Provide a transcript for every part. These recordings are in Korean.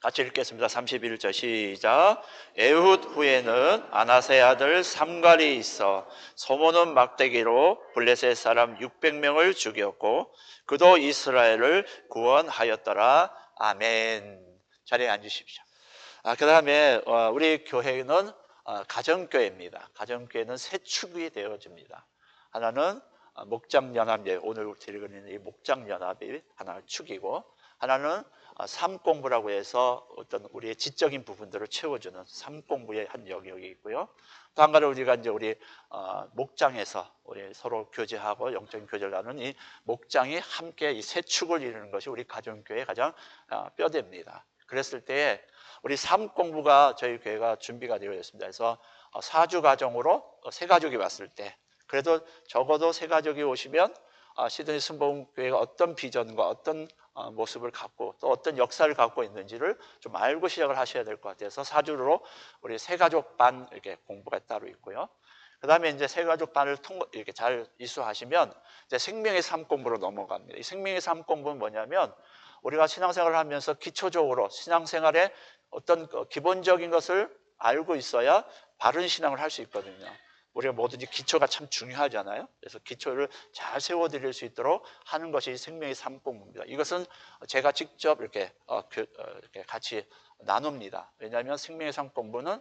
같이 읽겠습니다. 31절 시작. 에훗 후에는 아나세 아들 삼갈이 있어 소모는 막대기로 블레셋 사람 600명을 죽였고 그도 이스라엘을 구원하였더라. 아멘. 자리에 앉으십시오. 그 다음에 우리 교회는 가정교회입니다. 가정교회는 세 축이 되어집니다. 하나는 목장연합, 오늘 드리는 이 목장연합이 하나 축이고, 하나는 삶공부라고 해서 어떤 우리의 지적인 부분들을 채워주는 삶공부의 한 영역이 있고요. 또 한 가지 우리가 이제 우리 목장에서 우리 서로 교제하고 영적인 교제를 나누는 이 목장이 함께 이 세 축을 이루는 것이 우리 가정교회의 가장 뼈대입니다. 그랬을 때 우리 삶공부가 저희 교회가 준비가 되어 있습니다. 그래서 사주 가정으로 세 가족이 왔을 때, 그래도 적어도 세 가족이 오시면 시드니 순복음교회가 어떤 비전과 어떤 모습을 갖고 또 어떤 역사를 갖고 있는지를 좀 알고 시작을 하셔야 될 것 같아서 사주로 우리 세 가족 반 이렇게 공부가 따로 있고요. 그 다음에 이제 세 가족 반을 이렇게 잘 이수하시면 이제 생명의 삶 공부로 넘어갑니다. 이 생명의 삶 공부는 뭐냐면 우리가 신앙생활을 하면서 기초적으로 신앙생활의 어떤 기본적인 것을 알고 있어야 바른 신앙을 할 수 있거든요. 우리가 뭐든지 기초가 참 중요하잖아요. 그래서 기초를 잘 세워드릴 수 있도록 하는 것이 생명의 삶 공부입니다. 이것은 제가 직접 이렇게 같이 나눕니다. 왜냐하면 생명의 삶 공부는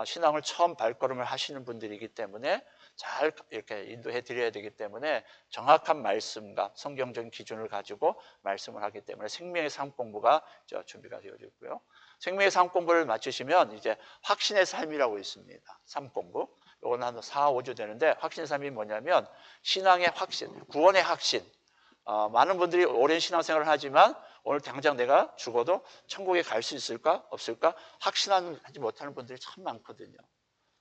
신앙을 처음 발걸음을 하시는 분들이기 때문에 잘 이렇게 인도해 드려야 되기 때문에 정확한 말씀과 성경적인 기준을 가지고 말씀을 하기 때문에 생명의 삶 공부가 준비가 되어져 있고요. 생명의 삶 공부를 마치시면 이제 확신의 삶이라고 있습니다. 삶 공부. 이건 한 4, 5주 되는데 확신의 삶이 뭐냐면 신앙의 확신, 구원의 확신. 많은 분들이 오랜 신앙생활을 하지만 오늘 당장 내가 죽어도 천국에 갈 수 있을까 없을까 확신하지 못하는 분들이 참 많거든요.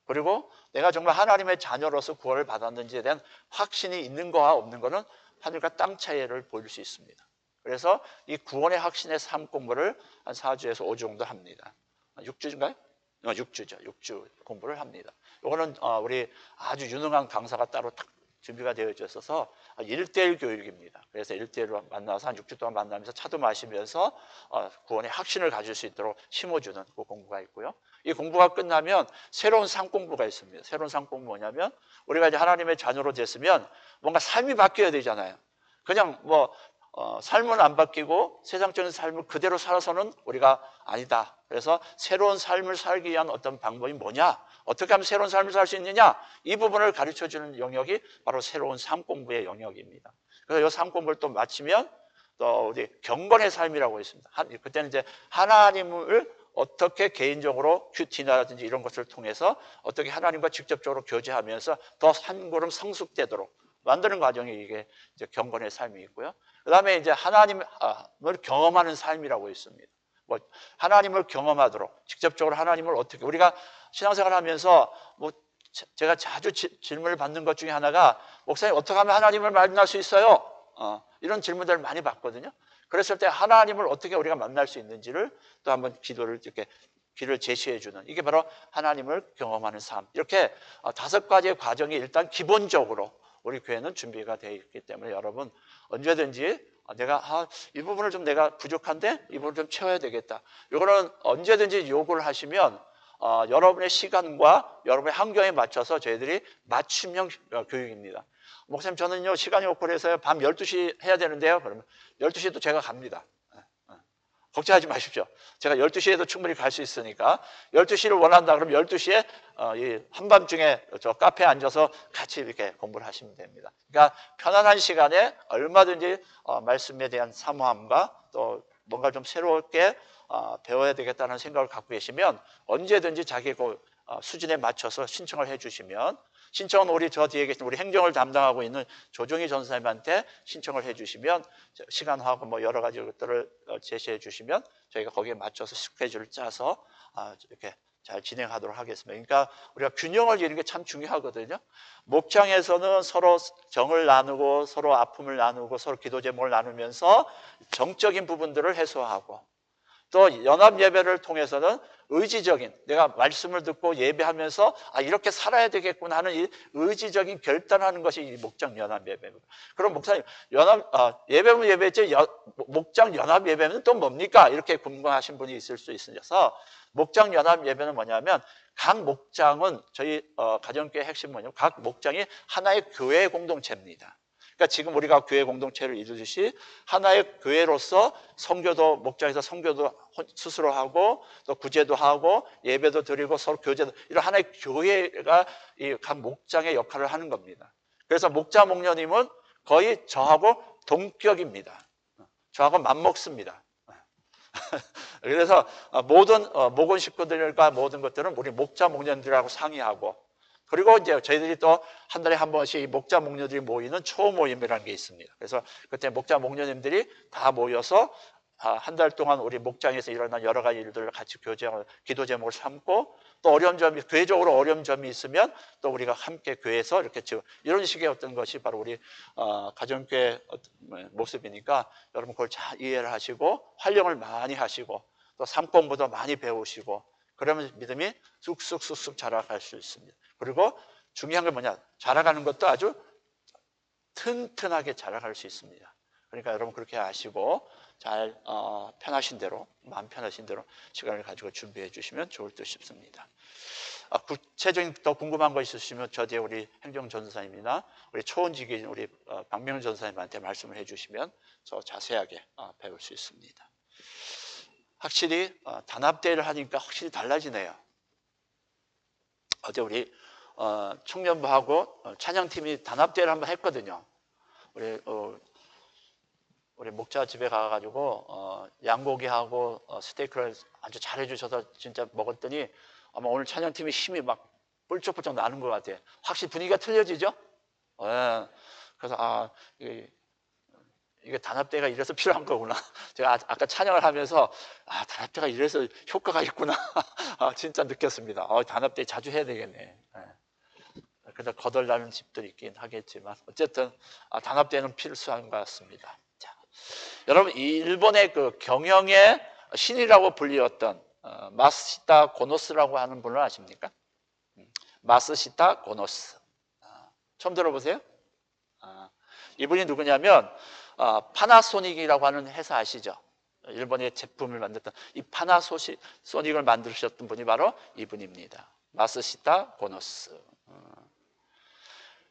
그리고 내가 정말 하나님의 자녀로서 구원을 받았는지에 대한 확신이 있는 거와 없는 거는 하늘과 땅 차이를 보일 수 있습니다. 그래서 이 구원의 확신의 삶 공부를 한 4주에서 5주 정도 합니다. 6주인가요? 6주죠. 6주 공부를 합니다. 이거는 우리 아주 유능한 강사가 따로 딱 준비가 되어 있어서 1대1 교육입니다. 그래서 1대1로 만나서 한 6주 동안 만나면서 차도 마시면서 구원의 확신을 가질 수 있도록 심어주는 그 공부가 있고요. 이 공부가 끝나면 새로운 삶 공부가 있습니다. 새로운 삶 공부 뭐냐면 우리가 이제 하나님의 자녀로 됐으면 뭔가 삶이 바뀌어야 되잖아요. 그냥 뭐 삶은 안 바뀌고 세상적인 삶을 그대로 살아서는 우리가 아니다. 그래서 새로운 삶을 살기 위한 어떤 방법이 뭐냐? 어떻게 하면 새로운 삶을 살 수 있느냐? 이 부분을 가르쳐주는 영역이 바로 새로운 삶 공부의 영역입니다. 그래서 이 삶 공부를 또 마치면 또 우리 경건의 삶이라고 있습니다. 그때는 이제 하나님을 어떻게 개인적으로 큐티나라든지 이런 것을 통해서 어떻게 하나님과 직접적으로 교제하면서 더 한 걸음 성숙되도록 만드는 과정이 이게 이제 경건의 삶이 있고요. 그 다음에 이제 하나님을 경험하는 삶이라고 있습니다. 뭐 하나님을 경험하도록 직접적으로 하나님을 어떻게 우리가 신앙생활 하면서 뭐 제가 자주 질문을 받는 것 중에 하나가 목사님 어떻게 하면 하나님을 만날 수 있어요? 이런 질문들을 많이 받거든요. 그랬을 때 하나님을 어떻게 우리가 만날 수 있는지를 또 한번 기도를 이렇게 길을 제시해 주는 이게 바로 하나님을 경험하는 삶. 이렇게 5가지의 과정이 일단 기본적으로 우리 교회는 준비가 되어 있기 때문에 여러분 언제든지 내가 이 부분을 좀 내가 부족한데 이 부분을 좀 채워야 되겠다. 이거는 언제든지 요구를 하시면 여러분의 시간과 여러분의 환경에 맞춰서 저희들이 맞춤형 교육입니다. 목사님 저는요 시간이 없고 그래서 밤 12시 해야 되는데요. 그러면 12시에도 제가 갑니다. 걱정하지 마십시오. 제가 12시에도 충분히 갈 수 있으니까 12시를 원한다 그러면 12시에 한밤중에 저 카페에 앉아서 같이 이렇게 공부를 하시면 됩니다. 그러니까 편안한 시간에 얼마든지 말씀에 대한 사모함과 또 뭔가 좀 새롭게 배워야 되겠다는 생각을 갖고 계시면 언제든지 자기 그 수준에 맞춰서 신청을 해주시면 신청은 저 뒤에 계신 우리 행정을 담당하고 있는 조종희 전사님한테 신청을 해주시면 시간하고 뭐 여러 가지 것들을 제시해 주시면 저희가 거기에 맞춰서 스케줄을 짜서 이렇게 잘 진행하도록 하겠습니다. 그러니까 우리가 균형을 이루는 게 참 중요하거든요. 목장에서는 서로 정을 나누고 서로 아픔을 나누고 서로 기도 제목을 나누면서 정적인 부분들을 해소하고 또 연합 예배를 통해서는 의지적인, 내가 말씀을 듣고 예배하면서 이렇게 살아야 되겠구나 하는 이 의지적인 결단하는 것이 이 목장 연합 예배입니다. 그럼 목사님, 예배면 예배지 목장 연합 예배는 또 뭡니까? 이렇게 궁금하신 분이 있을 수 있어서 목장 연합 예배는 뭐냐면 각 목장은 저희 가정교회 핵심 뭐냐면 각 목장이 하나의 교회 공동체입니다. 그러니까 지금 우리가 교회 공동체를 이루듯이 하나의 교회로서 선교도 목장에서 선교도 스스로 하고 또 구제도 하고 예배도 드리고 서로 교제도 이런 하나의 교회가 이 각 목장의 역할을 하는 겁니다. 그래서 목자 목녀님은 거의 저하고 동격입니다. 저하고 맞먹습니다. 그래서 모든 목원 식구들과 모든 것들은 우리 목자 목녀들하고 상의하고 그리고 이제 저희들이 또 한 달에 한 번씩 목자 목녀들이 모이는 초모임이라는 게 있습니다. 그래서 그때 목자 목녀님들이 다 모여서 한 달 동안 우리 목장에서 일어난 여러 가지 일들을 같이 교제하고 기도 제목을 삼고 또 어려운 점이 교회적으로 어려운 점이 있으면 또 우리가 함께 교회에서 이렇게 이런 식의 어떤 것이 바로 우리 가정교회 모습이니까 여러분 그걸 잘 이해를 하시고 활용을 많이 하시고 또 삶 공부도 많이 배우시고 그러면 믿음이 쑥쑥쑥쑥 자라갈 수 있습니다. 그리고 중요한 게 뭐냐? 자라가는 것도 아주 튼튼하게 자라갈 수 있습니다. 그러니까 여러분 그렇게 아시고 잘 편하신 대로 마음 편하신 대로 시간을 가지고 준비해 주시면 좋을 듯 싶습니다. 구체적인 더 궁금한 거 있으시면 저 뒤에 우리 행정전사님이나 우리 초원직인 우리 박명훈 전사님한테 말씀을 해주시면 더 자세하게 배울 수 있습니다. 확실히 단합대회를 하니까 확실히 달라지네요. 어제 우리 청년부하고 찬양팀이 단합대회를 한번 했거든요. 우리 목자 집에 가가지고 양고기하고 스테이크를 아주 잘해주셔서 진짜 먹었더니 아마 오늘 찬양팀이 힘이 막 뿔쩍뿔쩍 나는 것 같아요. 확실히 분위기가 틀려지죠? 그래서 이게 단합대가 이래서 필요한 거구나. 제가 아까 찬양을 하면서 단합대가 이래서 효과가 있구나. 진짜 느꼈습니다. 단합대 자주 해야 되겠네. 그래서 거덜나는 집들이 있긴 하겠지만 어쨌든 단합대는 필수한 것 같습니다. 자, 여러분 일본의 그 경영의 신이라고 불리웠던 마스시타 고노스라고 하는 분을 아십니까? 마스시타 고노스. 처음 들어보세요? 이분이 누구냐면 파나소닉이라고 하는 회사 아시죠? 일본의 제품을 만들었던 이 파나소닉을 만드셨던 분이 바로 이분입니다. 마스시타 고노스.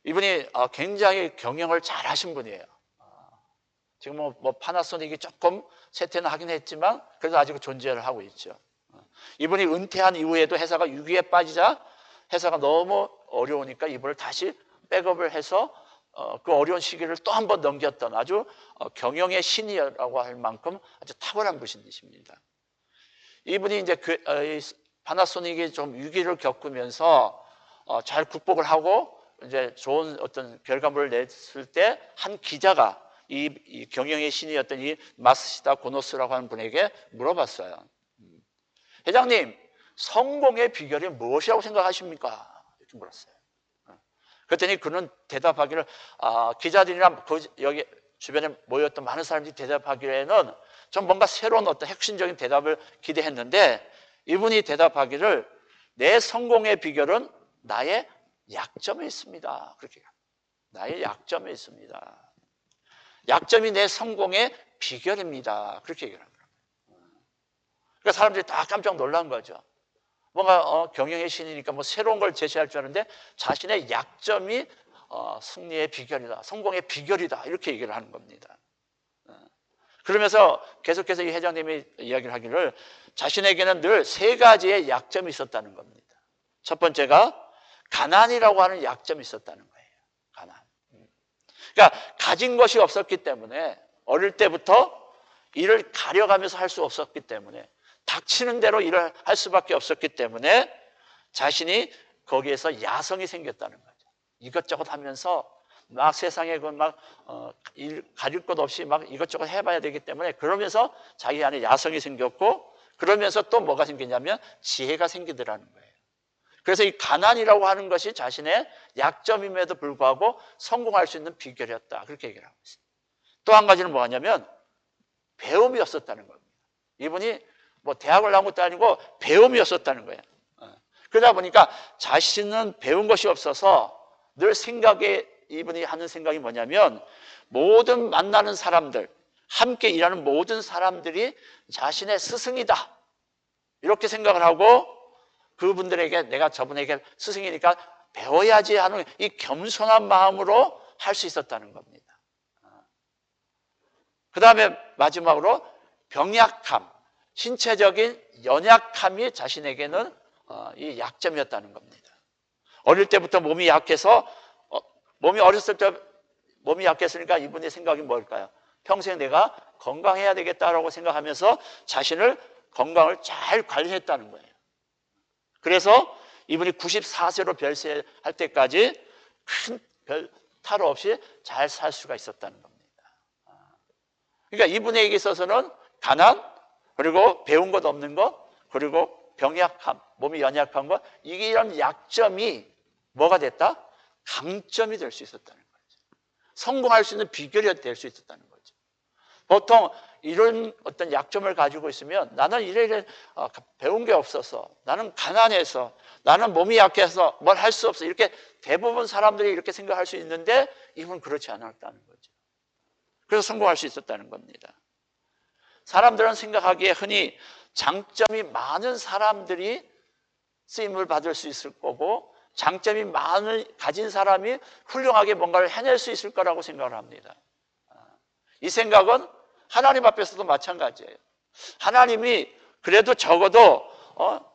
이분이 굉장히 경영을 잘 하신 분이에요. 지금 뭐 파나소닉이 조금 쇠퇴는 하긴 했지만 그래도 아직 존재를 하고 있죠. 이분이 은퇴한 이후에도 회사가 위기에 빠지자 회사가 너무 어려우니까 이분을 다시 백업을 해서 그 어려운 시기를 또 한 번 넘겼던 아주 경영의 신이라고 할 만큼 아주 탁월한 분이십니다. 이분이 이제 파나소닉이 좀 위기를 겪으면서 잘 극복을 하고 이제 좋은 어떤 결과물을 냈을 때 한 기자가 이 경영의 신이었던 이 마스시타 고노스라고 하는 분에게 물어봤어요. 회장님, 성공의 비결이 무엇이라고 생각하십니까? 이렇게 물었어요. 그랬더니 그는 대답하기를 기자들이나 여기 주변에 모였던 많은 사람들이 대답하기에는 좀 뭔가 새로운 어떤 핵심적인 대답을 기대했는데 이분이 대답하기를 내 성공의 비결은 나의 약점에 있습니다. 그렇게 나의 약점에 있습니다. 약점이 내 성공의 비결입니다. 그렇게 얘기를 합니다. 그러니까 사람들이 다 깜짝 놀란 거죠. 뭔가 경영의 신이니까 뭐 새로운 걸 제시할 줄 아는데 자신의 약점이 승리의 비결이다, 성공의 비결이다 이렇게 얘기를 하는 겁니다. 그러면서 계속해서 이 회장님이 이야기를 하기를 자신에게는 늘 세 가지의 약점이 있었다는 겁니다. 첫 번째가 가난이라고 하는 약점이 있었다는 거예요. 가난. 그러니까 가진 것이 없었기 때문에 어릴 때부터 일을 가려가면서 할 수 없었기 때문에 닥치는 대로 일을 할 수밖에 없었기 때문에 자신이 거기에서 야성이 생겼다는 거죠. 이것저것 하면서 막 세상에 일 가릴 것 없이 막 이것저것 해봐야 되기 때문에 그러면서 자기 안에 야성이 생겼고 그러면서 또 뭐가 생기냐면 지혜가 생기더라는 거예요. 그래서 이 가난이라고 하는 것이 자신의 약점임에도 불구하고 성공할 수 있는 비결이었다. 그렇게 얘기를 하고 있습니다. 또 한 가지는 뭐냐면 배움이 없었다는 겁니다. 이분이 뭐 대학을 나온 것도 아니고 배움이었었다는 거예요. 그러다 보니까 자신은 배운 것이 없어서 늘 이분이 하는 생각이 뭐냐면 모든 만나는 사람들, 함께 일하는 모든 사람들이 자신의 스승이다. 이렇게 생각을 하고 그분들에게 내가 저분에게 스승이니까 배워야지 하는 이 겸손한 마음으로 할 수 있었다는 겁니다. 그 다음에 마지막으로 병약함, 신체적인 연약함이 자신에게는 이 약점이었다는 겁니다. 어릴 때부터 몸이 약해서 어렸을 때 몸이 약했으니까 이분의 생각이 뭘까요? 평생 내가 건강해야 되겠다라고 생각하면서 자신을 건강을 잘 관리했다는 거예요. 그래서 이분이 94세로 별세할 때까지 큰 별 탈 없이 잘 살 수가 있었다는 겁니다. 그러니까 이분에게 있어서는 가난, 그리고 배운 것 없는 것, 그리고 병약함, 몸이 연약한 것, 이런 약점이 뭐가 됐다? 강점이 될 수 있었다는 거죠. 성공할 수 있는 비결이 될 수 있었다는 거죠. 보통 이런 어떤 약점을 가지고 있으면 나는 이래 배운 게 없어서, 나는 가난해서, 나는 몸이 약해서 뭘 할 수 없어, 이렇게 대부분 사람들이 이렇게 생각할 수 있는데 이분은 그렇지 않았다는 거죠. 그래서 성공할 수 있었다는 겁니다. 사람들은 생각하기에 흔히 장점이 많은 사람들이 쓰임을 받을 수 있을 거고 장점이 가진 사람이 훌륭하게 뭔가를 해낼 수 있을 거라고 생각을 합니다. 이 생각은 하나님 앞에서도 마찬가지예요. 하나님이 그래도 적어도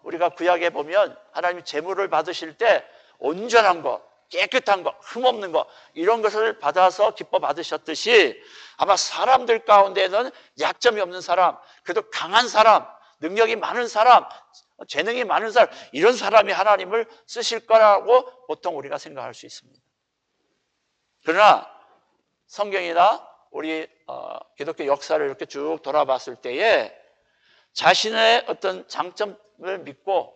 우리가 구약에 보면 하나님이 제물을 받으실 때 온전한 것, 깨끗한 것, 흠없는 것, 이런 것을 받아서 기뻐 받으셨듯이 아마 사람들 가운데는 약점이 없는 사람, 그래도 강한 사람, 능력이 많은 사람, 재능이 많은 사람, 이런 사람이 하나님을 쓰실 거라고 보통 우리가 생각할 수 있습니다. 그러나 성경이나 우리 기독교 역사를 이렇게 쭉 돌아봤을 때에 자신의 어떤 장점을 믿고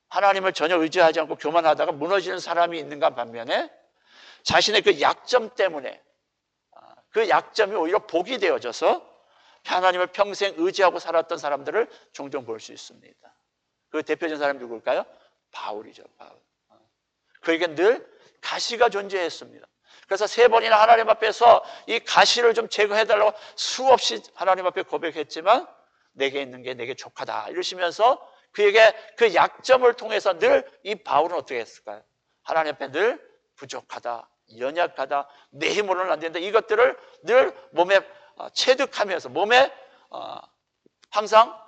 하나님을 전혀 의지하지 않고 교만하다가 무너지는 사람이 있는가 반면에 자신의 그 약점 때문에 그 약점이 오히려 복이 되어져서 하나님을 평생 의지하고 살았던 사람들을 종종 볼 수 있습니다. 그 대표적인 사람이 누굴까요? 바울이죠. 바울. 그에게 늘 가시가 존재했습니다. 그래서 3번이나 하나님 앞에서 이 가시를 좀 제거해달라고 수없이 하나님 앞에 고백했지만 내게 있는 게 내게 족하다 이러시면서 그에게 그 약점을 통해서 늘 이 바울은 어떻게 했을까요? 하나님 앞에 늘 부족하다, 연약하다, 내 힘으로는 안 된다, 이것들을 늘 몸에 체득하면서 몸에 항상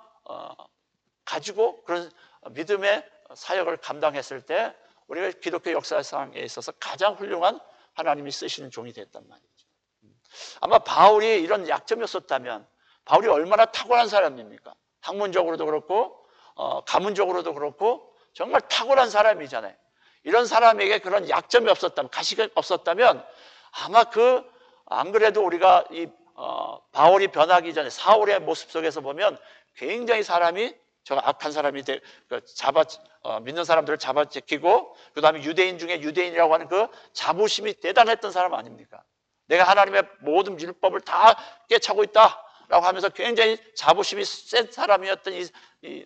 가지고 그런 믿음의 사역을 감당했을 때 우리가 기독교 역사상에 있어서 가장 훌륭한 하나님이 쓰시는 종이 됐단 말이죠. 아마 바울이 이런 약점이 없었다면 바울이 얼마나 탁월한 사람입니까? 학문적으로도 그렇고 가문적으로도 그렇고 정말 탁월한 사람이잖아요. 이런 사람에게 그런 약점이 없었다면, 가시가 없었다면 아마 안 그래도 우리가 이 바울이 변하기 전에 사울의 모습 속에서 보면 굉장히 사람이 악한 사람이 믿는 사람들을 잡아채키고 그 다음에 유대인 중에 유대인이라고 하는 그 자부심이 대단했던 사람 아닙니까? 내가 하나님의 모든 율법을 다 깨차고 있다라고 하면서 굉장히 자부심이 센 사람이었던 이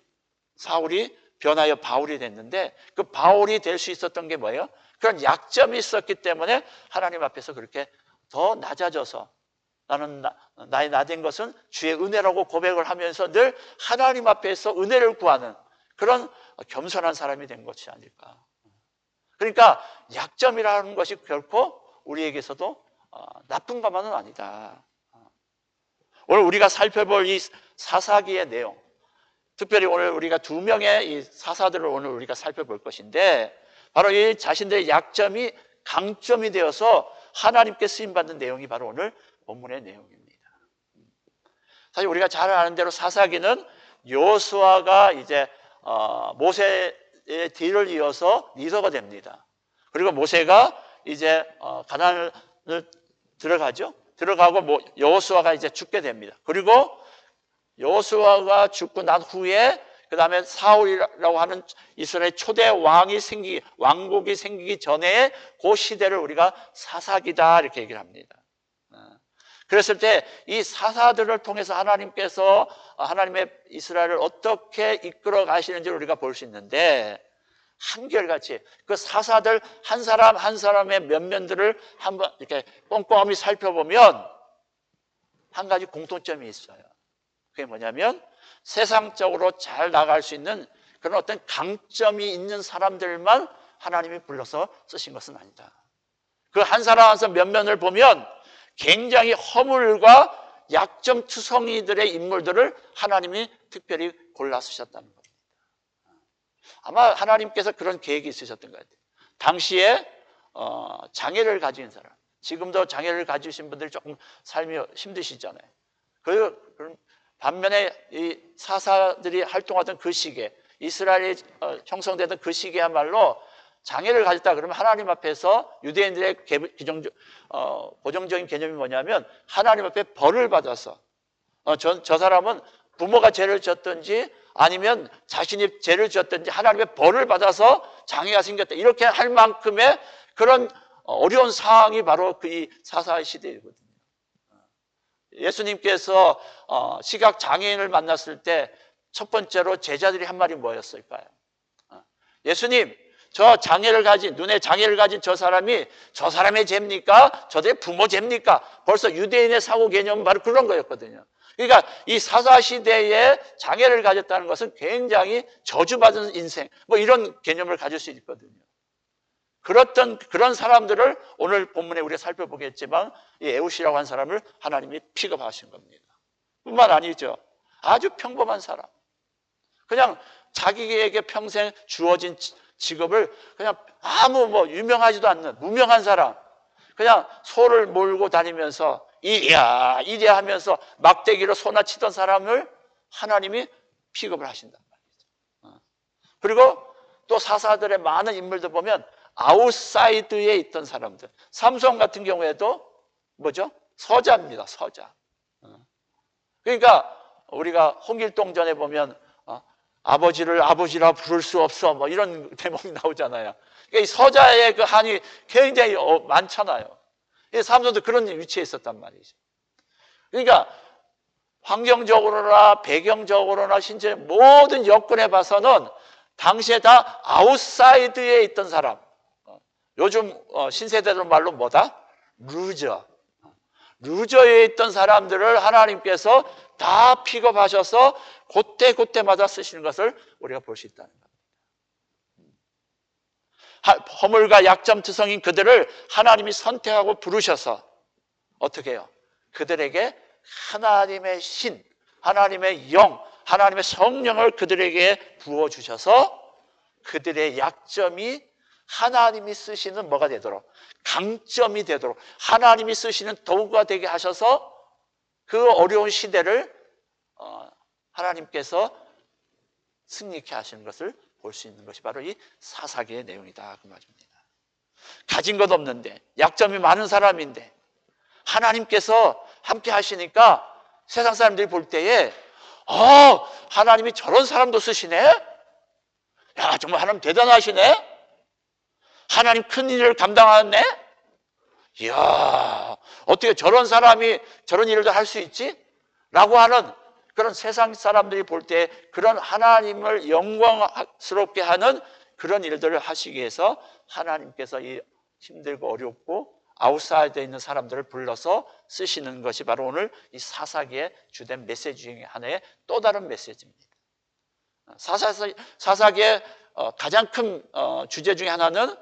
사울이 변하여 바울이 됐는데 그 바울이 될 수 있었던 게 뭐예요? 그런 약점이 있었기 때문에 하나님 앞에서 그렇게 더 낮아져서 나는 나의 나된 것은 주의 은혜라고 고백을 하면서 늘 하나님 앞에서 은혜를 구하는 그런 겸손한 사람이 된 것이 아닐까. 그러니까 약점이라는 것이 결코 우리에게서도 나쁜 것만은 아니다. 오늘 우리가 살펴볼 이 사사기의 내용, 특별히 오늘 우리가 2명의 이 사사들을 오늘 우리가 살펴볼 것인데 바로 이 자신들의 약점이 강점이 되어서 하나님께 쓰임받는 내용이 바로 오늘 본문의 내용입니다. 사실 우리가 잘 아는 대로 사사기는 여호수아가 이제 모세의 뒤를 이어서 리더가 됩니다. 그리고 모세가 이제 가나안을 들어가죠. 들어가고 여호수아가 이제 죽게 됩니다. 그리고 여호수아가 죽고 난 후에 그 다음에 사울이라고 하는 이스라엘 초대 왕국이 생기기 전에 그 시대를 우리가 사사기다 이렇게 얘기를 합니다. 그랬을 때 이 사사들을 통해서 하나님께서 하나님의 이스라엘을 어떻게 이끌어 가시는지를 우리가 볼 수 있는데, 한결같이 그 사사들 한 사람 한 사람의 면면들을 한번 이렇게 꼼꼼히 살펴보면 한 가지 공통점이 있어요. 그게 뭐냐면 세상적으로 잘 나갈 수 있는 그런 어떤 강점이 있는 사람들만 하나님이 불러서 쓰신 것은 아니다. 그 한 사람 한 사람 면면을 보면 굉장히 허물과 약점 투성이들의 인물들을 하나님이 특별히 골라 쓰셨다는 겁니다. 아마 하나님께서 그런 계획이 있으셨던 것 같아요. 당시에 장애를 가진 사람, 지금도 장애를 가지신 분들이 조금 삶이 힘드시잖아요. 그 반면에 이 사사들이 활동하던 그 시기에, 이스라엘이 형성되던 그 시기야말로 장애를 가졌다 그러면 하나님 앞에서 유대인들의 고정적인 개념이 뭐냐면 하나님 앞에 벌을 받아서 저 사람은 부모가 죄를 졌든지 아니면 자신이 죄를 지었든지 하나님의 벌을 받아서 장애가 생겼다, 이렇게 할 만큼의 그런 어려운 상황이 바로 그 사사의 시대이거든요. 예수님께서 시각 장애인을 만났을 때 첫 번째로 제자들이 한 말이 뭐였을까요? 예수님, 저 장애를 가진, 눈에 장애를 가진 저 사람이 저 사람의 죄입니까? 저들의 부모 죄입니까? 벌써 유대인의 사고 개념은 바로 그런 거였거든요. 그러니까 이 사사시대에 장애를 가졌다는 것은 굉장히 저주받은 인생, 뭐 이런 개념을 가질 수 있거든요. 그런 사람들을 오늘 본문에 우리가 살펴보겠지만 이 에웃이라고 한 사람을 하나님이 픽업하신 겁니다. 뿐만 아니죠. 아주 평범한 사람. 그냥 자기에게 평생 주어진 직업을 그냥 아무 유명하지도 않는 무명한 사람, 그냥 소를 몰고 다니면서 이리야 하면서 막대기로 소나 치던 사람을 하나님이 픽업을 하신단 말이죠. 그리고 또 사사들의 많은 인물들 보면 아웃사이드에 있던 사람들, 삼손 같은 경우에도 뭐죠? 서자입니다. 서자. 그러니까 우리가 홍길동전에 보면 아버지를 아버지라 부를 수 없어, 뭐 이런 대목이 나오잖아요. 그러니까 이 서자의 그 한이 굉장히 많잖아요. 삼손도 그런 위치에 있었단 말이죠. 그러니까 환경적으로나 배경적으로나 신체 모든 여건에 봐서는 당시에 다 아웃사이드에 있던 사람. 요즘 신세대들 말로 뭐다? 루저에 있던 사람들을 하나님께서 다 픽업하셔서 그때마다 쓰시는 것을 우리가 볼 수 있다는 겁니다. 허물과 약점투성인 그들을 하나님이 선택하고 부르셔서 어떻게 해요? 그들에게 하나님의 신, 하나님의 영, 하나님의 성령을 그들에게 부어주셔서 그들의 약점이 하나님이 쓰시는 뭐가 되도록, 강점이 되도록 하나님이 쓰시는 도구가 되게 하셔서 그 어려운 시대를 하나님께서 승리케 하시는 것을 볼 수 있는 것이 바로 이 사사기의 내용이다, 그 말입니다. 가진 것 없는데, 약점이 많은 사람인데 하나님께서 함께 하시니까 세상 사람들이 볼 때에 하나님이 저런 사람도 쓰시네? 야, 정말 하나님 대단하시네? 하나님 큰 일을 감당하네? 이야, 어떻게 저런 사람이 저런 일을 할 수 있지? 라고 하는 그런 세상 사람들이 볼 때 그런 하나님을 영광스럽게 하는 그런 일들을 하시기 위해서 하나님께서 이 힘들고 어렵고 아웃사이드에 있는 사람들을 불러서 쓰시는 것이 바로 오늘 이 사사기의 주된 메시지 중에 하나의 또 다른 메시지입니다. 사사기의 가장 큰 주제 중에 하나는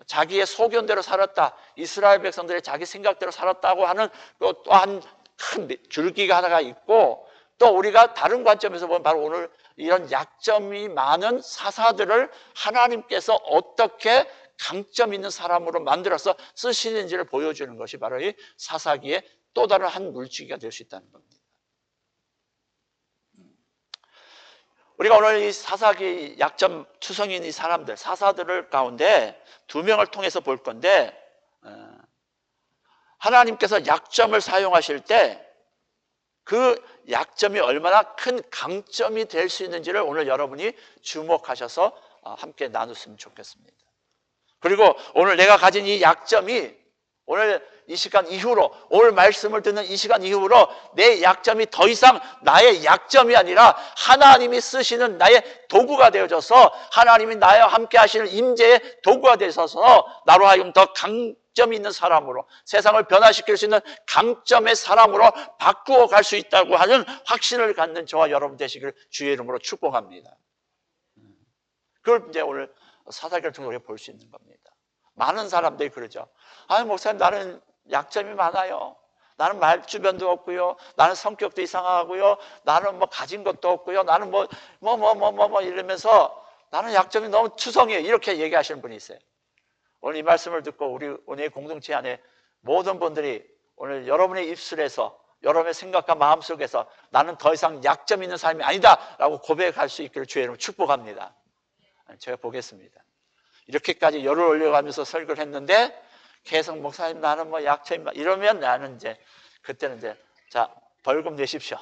자기의 소견대로 살았다, 이스라엘 백성들의 자기 생각대로 살았다고 하는 또한 큰 줄기가 하나가 있고, 또 우리가 다른 관점에서 보면 바로 오늘 이런 약점이 많은 사사들을 하나님께서 어떻게 강점 있는 사람으로 만들어서 쓰시는지를 보여주는 것이 바로 이 사사기의 또 다른 한 물줄기가 될 수 있다는 겁니다. 우리가 오늘 이 사사기 약점 투성인 이 사람들, 사사들을 가운데 두 명을 통해서 볼 건데, 하나님께서 약점을 사용하실 때 그 약점이 얼마나 큰 강점이 될 수 있는지를 오늘 여러분이 주목하셔서 함께 나눴으면 좋겠습니다. 그리고 오늘 내가 가진 이 약점이 오늘 이 시간 이후로, 오늘 말씀을 듣는 이 시간 이후로 내 약점이 더 이상 나의 약점이 아니라 하나님이 쓰시는 나의 도구가 되어져서 하나님이 나와 함께 하시는 임재의 도구가 되어서 나로 하여금 더 강점이 있는 사람으로, 세상을 변화시킬 수 있는 강점의 사람으로 바꾸어 갈 수 있다고 하는 확신을 갖는 저와 여러분 되시길 주의 이름으로 축복합니다. 그걸 이제 오늘 사사기를 통해 볼 수 있는 겁니다. 많은 사람들이 그러죠. 목사님, 나는 약점이 많아요. 나는 말주변도 없고요. 나는 성격도 이상하고요. 나는 뭐 가진 것도 없고요. 나는 이러면서 나는 약점이 너무 투성이에요. 이렇게 얘기하시는 분이 있어요. 오늘 이 말씀을 듣고 우리 은혜의 공동체 안에 모든 분들이 오늘 여러분의 입술에서, 여러분의 생각과 마음속에서 나는 더 이상 약점 있는 삶이 아니다 라고 고백할 수 있기를 주의 이름으로 축복합니다. 제가 보겠습니다. 이렇게까지 열을 올려가면서 설교를 했는데 계속 목사님 나는 뭐 약점이 이러면 나는 이제 그때는 이제 자, 벌금 내십시오.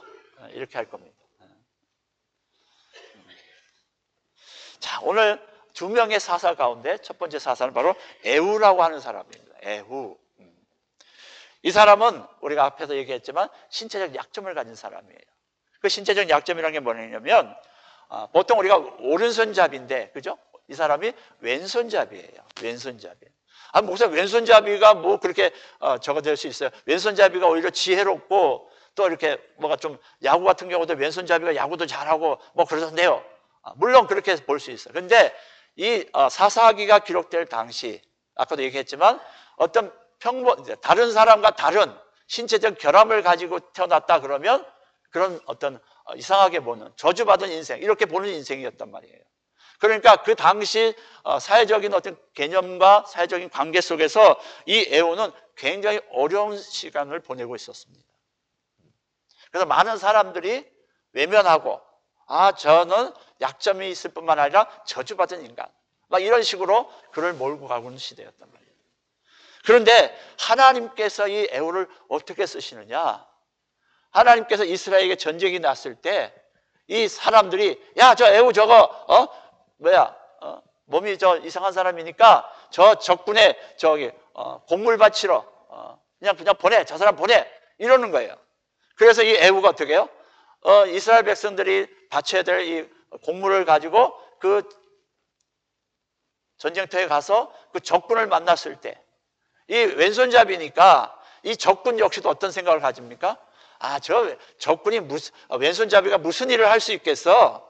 이렇게 할 겁니다. 자, 오늘 두 명의 사사 가운데 첫 번째 사사는 바로 에후라고 하는 사람입니다. 에후. 이 사람은 우리가 앞에서 얘기했지만 신체적 약점을 가진 사람이에요. 그 신체적 약점이라는 게 뭐냐면 보통 우리가 오른손잡이인데, 그죠? 이 사람이 왼손잡이에요. 왼손잡이. 목사님, 왼손잡이가 뭐 그렇게 저거 될 수 있어요? 왼손잡이가 오히려 지혜롭고 또 이렇게 뭐가 좀 야구 같은 경우도 왼손잡이가 야구도 잘하고 뭐 그러던데요. 물론 그렇게 볼 수 있어요. 근데 이 사사기가 기록될 당시, 아까도 얘기했지만 어떤 다른 사람과 다른 신체적 결함을 가지고 태어났다 그러면 그런 어떤 이상하게 보는, 저주받은 인생, 이렇게 보는 인생이었단 말이에요. 그러니까 그 당시 사회적인 어떤 개념과 사회적인 관계 속에서 이 에후는 굉장히 어려운 시간을 보내고 있었습니다. 그래서 많은 사람들이 외면하고 저는 약점이 있을 뿐만 아니라 저주받은 인간, 막 이런 식으로 그를 몰고 가고 있는 시대였단 말이에요. 그런데 하나님께서 이 에후를 어떻게 쓰시느냐? 하나님께서 이스라엘에게 전쟁이 났을 때 이 사람들이 저 에후 저거 몸이 저 이상한 사람이니까 저 적군에 곡물 바치러 그냥 보내, 저 사람 보내, 이러는 거예요. 그래서 이 에후가 어떻게 해요? 이스라엘 백성들이 바쳐야 될 이 곡물을 가지고 그 전쟁터에 가서 그 적군을 만났을 때 이 왼손잡이니까 이 적군 역시도 어떤 생각을 가집니까? 저 적군이 왼손잡이가 무슨 일을 할 수 있겠어?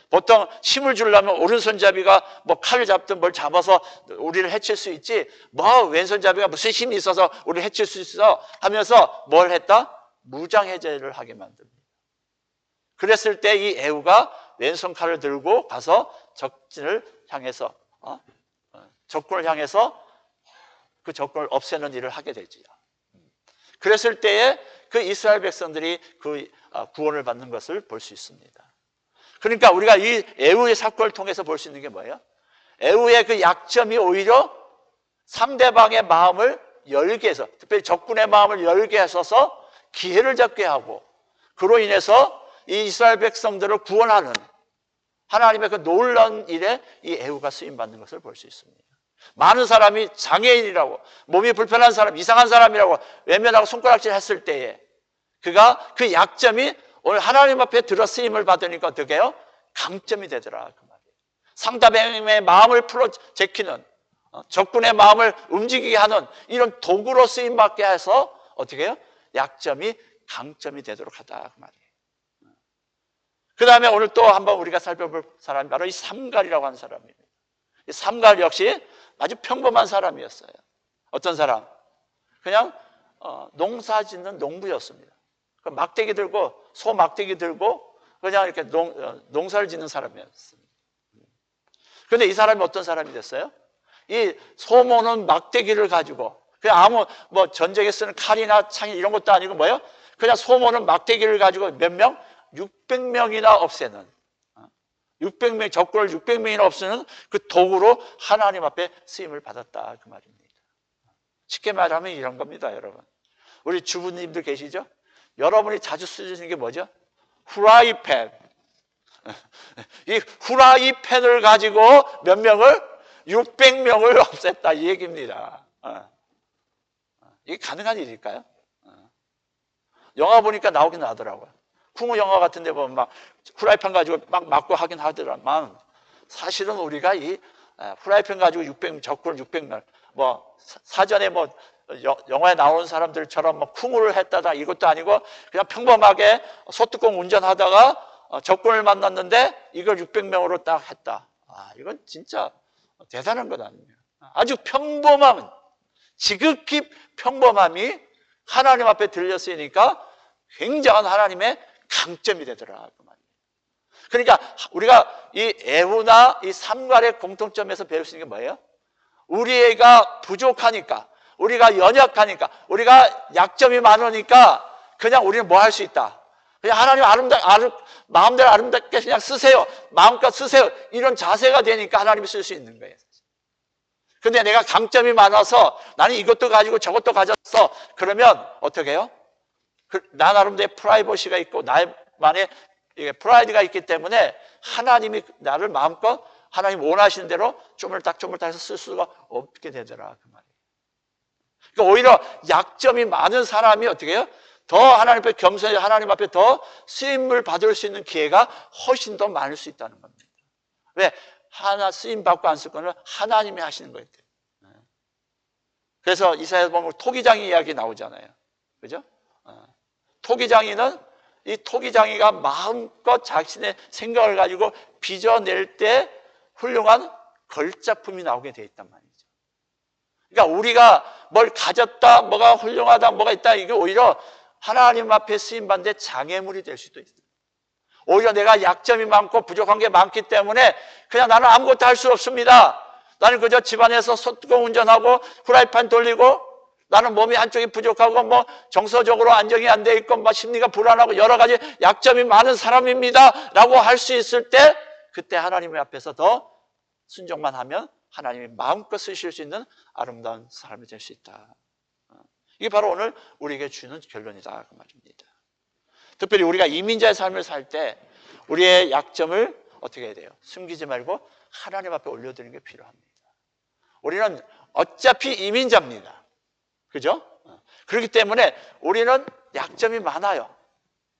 보통 힘을 주려면 오른손잡이가 뭐 칼을 잡든 뭘 잡아서 우리를 해칠 수 있지, 뭐 왼손잡이가 무슨 힘이 있어서 우리를 해칠 수 있어 하면서 뭘 했다? 무장해제를 하게 만듭니다. 그랬을 때 이 에후가 왼손 칼을 들고 가서 적군을 향해서 그 적군을 없애는 일을 하게 되지요. 그랬을 때에 그 이스라엘 백성들이 그 구원을 받는 것을 볼 수 있습니다. 그러니까 우리가 이 에후의 사건을 통해서 볼 수 있는 게 뭐예요? 에후의 그 약점이 오히려 상대방의 마음을 열게 해서, 특별히 적군의 마음을 열게 해서서 기회를 잡게 하고, 그로 인해서 이 이스라엘 백성들을 구원하는 하나님의 그 놀라운 일에 이 에후가 쓰임받는 것을 볼 수 있습니다. 많은 사람이 장애인이라고, 몸이 불편한 사람, 이상한 사람이라고 외면하고 손가락질 했을 때에 그가 그 약점이 오늘 하나님 앞에 들어 쓰임을 받으니까 어떻게 해요? 강점이 되더라, 그 말이에요. 상대방의 마음을 풀어 제키는, 적군의 마음을 움직이게 하는 이런 도구로 쓰임받게 해서 어떻게 해요? 약점이 강점이 되도록 하다, 그 말이에요. 그 다음에 오늘 또 한번 우리가 살펴볼 사람이 바로 이 삼갈이라고 하는 사람입니다. 이 삼갈 역시 아주 평범한 사람이었어요. 어떤 사람? 그냥 농사 짓는 농부였습니다. 막대기 들고, 소 막대기 들고 그냥 이렇게 농사를 짓는 사람이었습니다. 그런데 이 사람이 어떤 사람이 됐어요? 이 소 모는 막대기를 가지고, 그냥 뭐 전쟁에 쓰는 칼이나 창이 이런 것도 아니고 뭐예요? 그냥 소 모는 막대기를 가지고 몇 명? 600명이나 없애는, 600명, 적군을 600명이나 없애는 그 도구로 하나님 앞에 쓰임을 받았다, 그 말입니다. 쉽게 말하면 이런 겁니다, 여러분. 우리 주부님들 계시죠? 여러분이 자주 쓰시는 게 뭐죠? 후라이팬. 이 후라이팬을 가지고 몇 명을? 600명을 없앴다, 이 얘기입니다. 이게 가능한 일일까요? 영화 보니까 나오긴 하더라고요. 쿵우 영화 같은 데 보면 막 후라이팬 가지고 막 맞고 하긴 하더라만, 사실은 우리가 이 후라이팬 가지고 적군 600명, 뭐 사전에 뭐 영화에 나오는 사람들처럼 뭐 쿵우를 했다다 이것도 아니고 그냥 평범하게 소뚜껑 운전하다가 적군을 만났는데 이걸 600명으로 딱 했다. 이건 진짜 대단한 것 아닙니까? 아주 평범함, 지극히 평범함이 하나님 앞에 들렸으니까 굉장한 하나님의 강점이 되더라. 그러니까 우리가 이 애후나 이 삼갈의 공통점에서 배울 수 있는 게 뭐예요? 우리가 부족하니까, 우리가 연약하니까, 우리가 약점이 많으니까 그냥 우리는 뭐 할 수 있다. 그냥 하나님 마음대로 아름답게 그냥 쓰세요. 마음껏 쓰세요. 이런 자세가 되니까 하나님이 쓸 수 있는 거예요. 근데 내가 강점이 많아서 나는 이것도 가지고 저것도 가졌어. 그러면 어떻게 해요? 나 나름대로의 프라이버시가 있고 나만의 프라이드가 있기 때문에 하나님이 나를 마음껏 하나님 원하시는 대로 쪼물딱 해서 쓸 수가 없게 되더라. 그 말이에요. 그러니까 오히려 약점이 많은 사람이 어떻게 해요? 더 하나님 앞에 겸손히 하나님 앞에 더 쓰임을 받을 수 있는 기회가 훨씬 더 많을 수 있다는 겁니다. 왜? 쓰임 받고 안 쓸 거는 하나님이 하시는 거예요. 그래서 이사야서 보면 토기장이 이야기 나오잖아요. 그죠? 토기장이는 이 토기장이가 마음껏 자신의 생각을 가지고 빚어낼 때 훌륭한 걸작품이 나오게 돼 있단 말이죠. 그러니까 우리가 뭘 가졌다, 뭐가 훌륭하다, 뭐가 있다, 이게 오히려 하나님 앞에 쓰임받는데 장애물이 될 수도 있어요. 오히려 내가 약점이 많고 부족한 게 많기 때문에 그냥 나는 아무것도 할 수 없습니다. 나는 그저 집안에서 소뚜껑 운전하고 후라이팬 돌리고 나는 몸이 한쪽이 부족하고 뭐 정서적으로 안정이 안 돼 있고 뭐 심리가 불안하고 여러 가지 약점이 많은 사람입니다 라고 할 수 있을 때 그때 하나님 앞에서 더 순종만 하면 하나님이 마음껏 쓰실 수 있는 아름다운 사람이 될 수 있다. 이게 바로 오늘 우리에게 주는 결론이다 그 말입니다. 특별히 우리가 이민자의 삶을 살 때 우리의 약점을 어떻게 해야 돼요? 숨기지 말고 하나님 앞에 올려드리는 게 필요합니다. 우리는 어차피 이민자입니다. 그죠? 그렇기 때문에 우리는 약점이 많아요.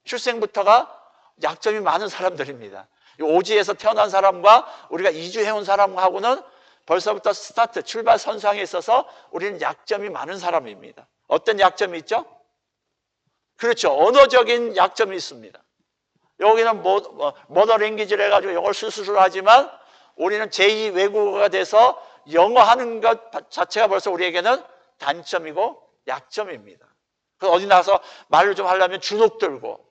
출생부터가 약점이 많은 사람들입니다. 오지에서 태어난 사람과 우리가 이주해온 사람하고는 벌써부터 출발 선상에 있어서 우리는 약점이 많은 사람입니다. 어떤 약점이 있죠? 그렇죠. 언어적인 약점이 있습니다. 여기는 머더 랭귀지를 해가지고 영어를 술술 하지만 우리는 제2 외국어가 돼서 영어 하는 것 자체가 벌써 우리에게는 단점이고 약점입니다. 그래서 어디 나가서 말을 좀 하려면 주눅 들고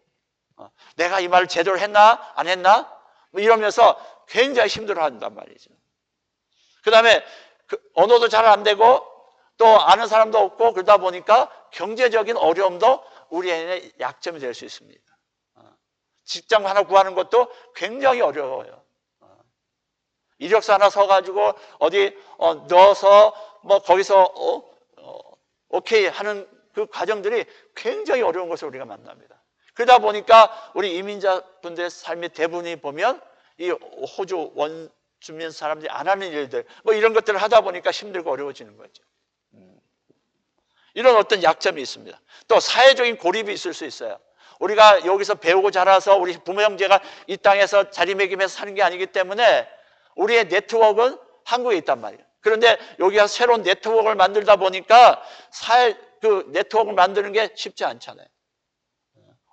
내가 이 말을 제대로 했나 안 했나 뭐 이러면서 굉장히 힘들어한단 말이죠. 그 다음에 언어도 잘 안 되고 또 아는 사람도 없고 그러다 보니까 경제적인 어려움도 우리의 약점이 될 수 있습니다. 직장 하나 구하는 것도 굉장히 어려워요. 이력서 하나 써가지고 어디 넣어서 뭐 거기서 오케이 하는 그 과정들이 굉장히 어려운 것을 우리가 만납니다. 그러다 보니까 우리 이민자분들의 삶의 대부분이 보면 이 호주 원주민 사람들이 안 하는 일들 뭐 이런 것들을 하다 보니까 힘들고 어려워지는 거죠. 이런 어떤 약점이 있습니다. 또 사회적인 고립이 있을 수 있어요. 우리가 여기서 배우고 자라서 우리 부모 형제가 이 땅에서 자리매김해서 사는 게 아니기 때문에 우리의 네트워크는 한국에 있단 말이에요. 그런데 여기가 새로운 네트워크를 만들다 보니까 그 네트워크를 만드는 게 쉽지 않잖아요.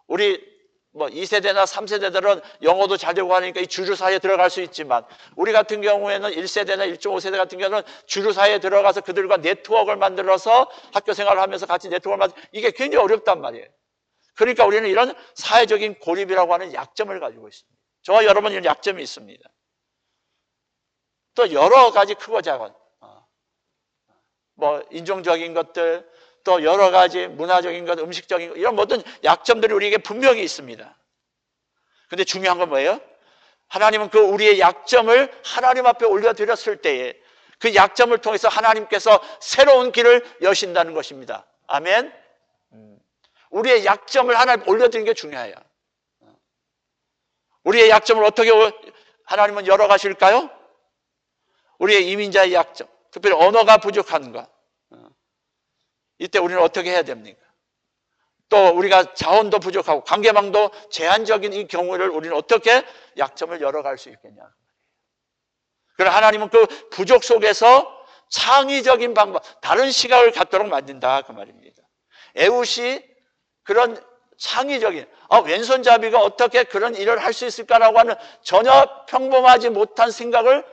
우리 뭐 2세대나 3세대들은 영어도 잘 되고 하니까 이 주류 사회에 들어갈 수 있지만 우리 같은 경우에는 1세대나 1.5세대 같은 경우는 주류 사회에 들어가서 그들과 네트워크를 만들어서 학교 생활을 하면서 같이 네트워크를 이게 굉장히 어렵단 말이에요. 그러니까 우리는 이런 사회적인 고립이라고 하는 약점을 가지고 있습니다. 저와 여러분 이런 약점이 있습니다. 또 여러 가지 크고 작은 뭐 인종적인 것들 또 여러 가지 문화적인 것, 음식적인 것 이런 모든 약점들이 우리에게 분명히 있습니다. 근데 중요한 건 뭐예요? 하나님은 그 우리의 약점을 하나님 앞에 올려드렸을 때에 그 약점을 통해서 하나님께서 새로운 길을 여신다는 것입니다. 아멘. 우리의 약점을 하나님 올려드리는 게 중요해요. 우리의 약점을 어떻게 하나님은 열어가실까요? 우리의 이민자의 약점, 특별히 언어가 부족한 것, 이때 우리는 어떻게 해야 됩니까? 또 우리가 자원도 부족하고 관계망도 제한적인 이 경우를 우리는 어떻게 약점을 열어갈 수 있겠냐. 그러나 하나님은 그 부족 속에서 창의적인 방법, 다른 시각을 갖도록 만든다 그 말입니다. 에훗이 그런 창의적인 왼손잡이가 어떻게 그런 일을 할 수 있을까라고 하는 전혀 평범하지 못한 생각을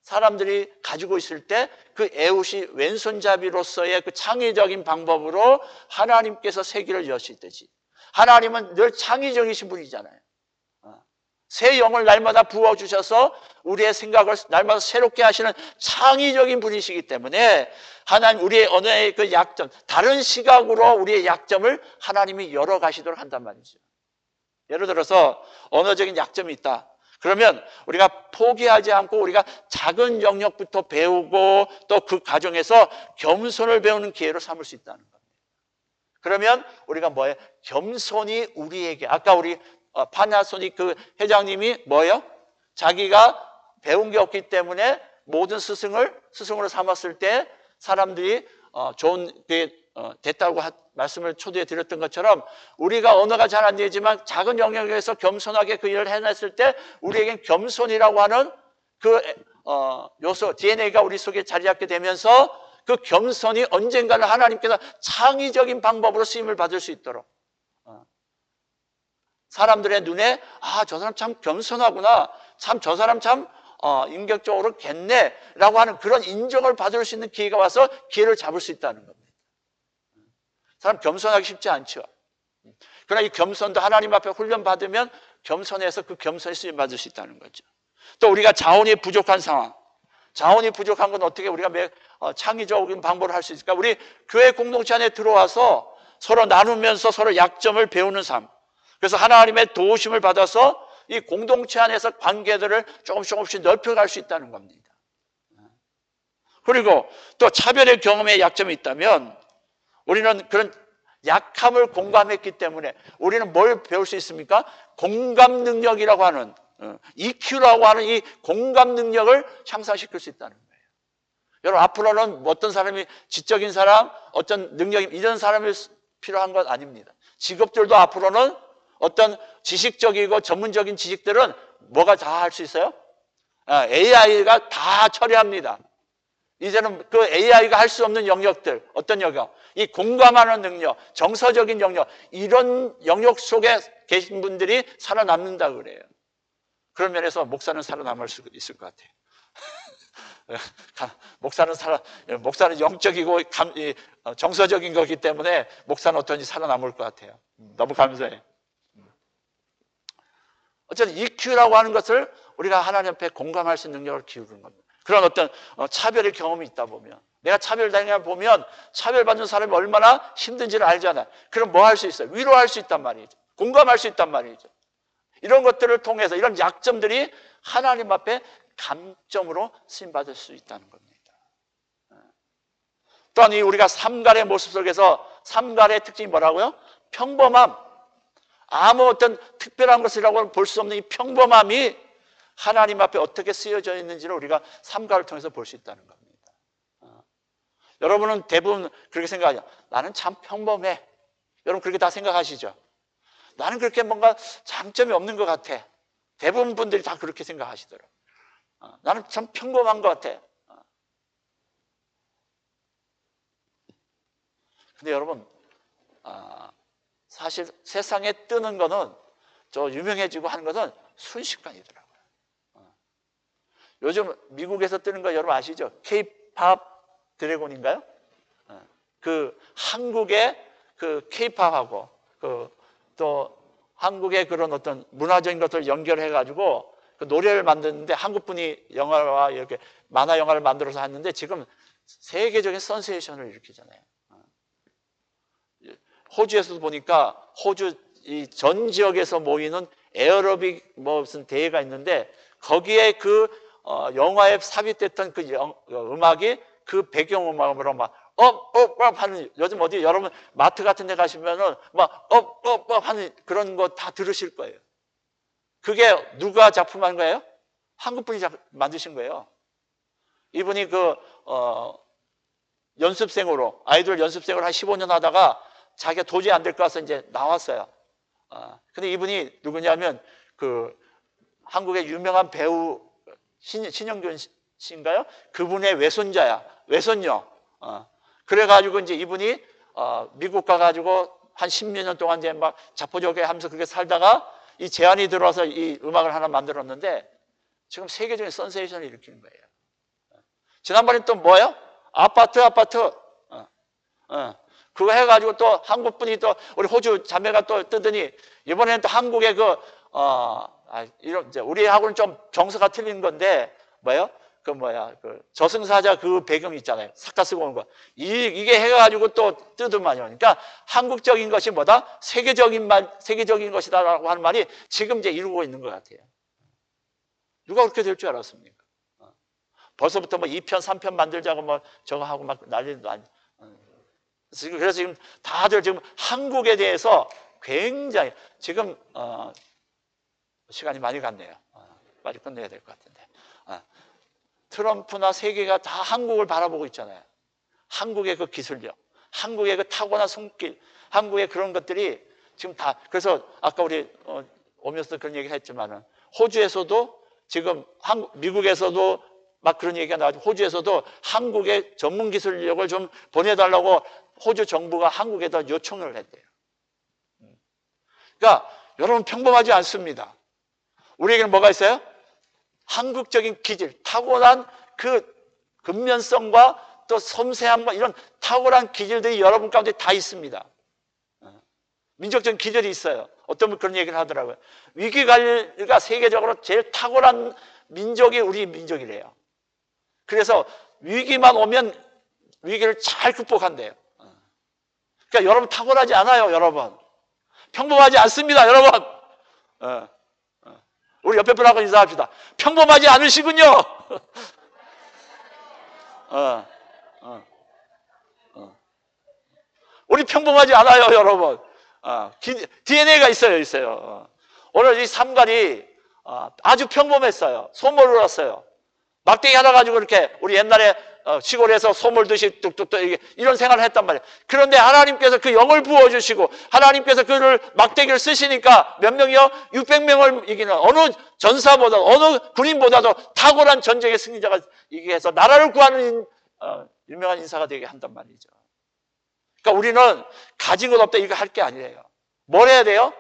사람들이 가지고 있을 때 그 에훗이 왼손잡이로서의 그 창의적인 방법으로 하나님께서 세계를 여시듯이 하나님은 늘 창의적이신 분이잖아요. 새 영을 날마다 부어주셔서 우리의 생각을 날마다 새롭게 하시는 창의적인 분이시기 때문에 하나님 우리의 언어의 그 약점, 다른 시각으로 우리의 약점을 하나님이 열어가시도록 한단 말이죠. 예를 들어서 언어적인 약점이 있다. 그러면 우리가 포기하지 않고 우리가 작은 영역부터 배우고 또 그 과정에서 겸손을 배우는 기회로 삼을 수 있다는 겁니다. 그러면 우리가 뭐예요? 겸손이 우리에게 아까 우리 파나소닉 그 회장님이 뭐예요? 자기가 배운 게 없기 때문에 모든 스승으로 삼았을 때 사람들이 좋은 게 됐다고 말씀을 초대해 드렸던 것처럼 우리가 언어가 잘 안 되지만 작은 영역에서 겸손하게 그 일을 해냈을 때 우리에겐 겸손이라고 하는 그 요소 DNA가 우리 속에 자리 잡게 되면서 그 겸손이 언젠가는 하나님께서 창의적인 방법으로 쓰임을 받을 수 있도록 사람들의 눈에 저 사람 참 겸손하구나, 참 저 사람 참 인격적으로 겠네라고 하는 그런 인정을 받을 수 있는 기회가 와서 기회를 잡을 수 있다는 겁니다. 사람 겸손하기 쉽지 않죠. 그러나 이 겸손도 하나님 앞에 훈련받으면 겸손해서 그 겸손에 쓰임 받을 수 있다는 거죠. 또 우리가 자원이 부족한 상황, 자원이 부족한 건 어떻게 우리가 창의적인 방법을 할 수 있을까? 우리 교회 공동체 안에 들어와서 서로 나누면서 서로 약점을 배우는 삶. 그래서 하나님의 도우심을 받아서 이 공동체 안에서 관계들을 조금씩 넓혀갈 수 있다는 겁니다. 그리고 또 차별의 경험에 약점이 있다면 우리는 그런 약함을 공감했기 때문에 우리는 뭘 배울 수 있습니까? 공감 능력이라고 하는 EQ라고 하는 이 공감 능력을 향상시킬 수 있다는 거예요. 여러분 앞으로는 어떤 사람이 지적인 사람, 어떤 능력이 이런 사람이 필요한 건 아닙니다. 직업들도 앞으로는 어떤 지식적이고 전문적인 지식들은 뭐가 다 할 수 있어요? AI가 다 처리합니다. 이제는 그 AI가 할 수 없는 영역들, 어떤 영역? 이 공감하는 능력, 정서적인 영역, 이런 영역 속에 계신 분들이 살아남는다 그래요. 그런 면에서 목사는 살아남을 수 있을 것 같아요. 목사는 영적이고 정서적인 거기 때문에 목사는 어떤지 살아남을 것 같아요. 너무 감사해요. 어쨌든 EQ라고 하는 것을 우리가 하나님 앞에 공감할 수 있는 능력을 기울이는 겁니다. 그런 어떤 차별의 경험이 있다 보면 내가 차별당해 보면 차별받는 사람이 얼마나 힘든지를 알잖아요. 그럼 뭐 할 수 있어요? 위로할 수 있단 말이죠. 공감할 수 있단 말이죠. 이런 것들을 통해서 이런 약점들이 하나님 앞에 감점으로 쓰임받을 수 있다는 겁니다. 또한 우리가 삼갈의 모습 속에서 삼갈의 특징이 뭐라고요? 평범함. 아무 어떤 특별한 것이라고 볼 수 없는 이 평범함이 하나님 앞에 어떻게 쓰여져 있는지를 우리가 삼가를 통해서 볼 수 있다는 겁니다. 여러분은 대부분 그렇게 생각하죠. 나는 참 평범해. 여러분 그렇게 다 생각하시죠? 나는 그렇게 뭔가 장점이 없는 것 같아. 대부분 분들이 다 그렇게 생각하시더라고요. 나는 참 평범한 것 같아. 근데 여러분 사실 세상에 뜨는 거는 저 유명해지고 하는 것은 순식간이더라고요. 요즘 미국에서 뜨는 거 여러분 아시죠? K-팝 드래곤인가요? 그 한국의 그 K-팝하고 또 한국의 그런 어떤 문화적인 것들을 연결해 가지고 그 노래를 만드는데 한국 분이 영화와 이렇게 만화 영화를 만들어서 했는데 지금 세계적인 센세이션을 일으키잖아요. 호주에서도 보니까 호주 이 전 지역에서 모이는 에어로빅 무슨 대회가 있는데 거기에 그 영화에 삽입됐던 그 음악이 그 배경음악으로 막 하는 요즘 어디 여러분 마트 같은 데 가시면은 막 하는 그런 거 다 들으실 거예요. 그게 누가 작품한 거예요? 한국 분이 만드신 거예요. 이분이 연습생으로, 아이돌 연습생으로 한 15년 하다가 자기가 도저히 안 될 것 같아서 이제 나왔어요. 근데 이분이 누구냐면 그 한국의 유명한 배우 신영균 씨인가요? 그분의 외손자야. 외손녀. 그래가지고 이제 이분이 미국 가가지고 한 10몇 년 동안 이제 막 자포자기 하면서 그렇게 살다가 이 제안이 들어와서 이 음악을 하나 만들었는데 지금 세계적인 센세이션을 일으키는 거예요. 지난번에 또 뭐예요? 아파트. 그거 해가지고 또 한국 분이 또 우리 호주 자매가 또 뜨더니 이번에는 또 한국의 이런 이제 우리하고는 좀 정서가 틀린 건데 뭐예요? 그 저승사자 그 배경 있잖아요. 삭가 쓰고 온 거. 이게 해가지고 또 뜨더만요. 그러니까 한국적인 것이 뭐다? 세계적인 것이다라고 하는 말이 지금 이제 이루고 있는 것 같아요. 누가 그렇게 될 줄 알았습니까? 벌써부터 뭐 2편, 3편 만들자고 뭐 저거 하고 막 난리도 아니고. 그래서 지금 다들 지금 한국에 대해서 굉장히 지금 시간이 많이 갔네요. 빨리 끝내야 될 것 같은데. 트럼프나 세계가 다 한국을 바라보고 있잖아요. 한국의 그 기술력, 한국의 그 타고난 손길, 한국의 그런 것들이 지금 다. 그래서 아까 우리 오면서 그런 얘기를 했지만은 호주에서도 지금 미국에서도 막 그런 얘기가 나와서 호주에서도 한국의 전문 기술력을 좀 보내달라고 호주 정부가 한국에다 요청을 했대요. 그러니까 여러분 평범하지 않습니다. 우리에게는 뭐가 있어요? 한국적인 기질, 타고난 그 근면성과 또 섬세함과 이런 탁월한 기질들이 여러분 가운데 다 있습니다. 민족적인 기질이 있어요. 어떤 분 그런 얘기를 하더라고요. 위기관리가 세계적으로 제일 탁월한 민족이 우리 민족이래요. 그래서 위기만 오면 위기를 잘 극복한대요. 그러니까 여러분 탁월하지 않아요, 여러분. 평범하지 않습니다, 여러분. 우리 옆에 분하고 인사합시다. 평범하지 않으시군요. 우리 평범하지 않아요, 여러분. DNA가 있어요. 오늘 이 삼갈이 아주 평범했어요. 소몰을 왔어요. 막대기 하나 가지고 이렇게 우리 옛날에 시골에서 소몰듯이 뚝뚝뚝 이런 생활을 했단 말이에요. 그런데 하나님께서 그 영을 부어주시고 하나님께서 그를 막대기를 쓰시니까 몇 명이요? 600명을 이기는 어느 전사보다 어느 군인보다도 탁월한 전쟁의 승리자가 이게 해서 나라를 구하는 유명한 인사가 되게 한단 말이죠. 그러니까 우리는 가진 것 없다 이거 할 게 아니에요. 뭘 해야 돼요?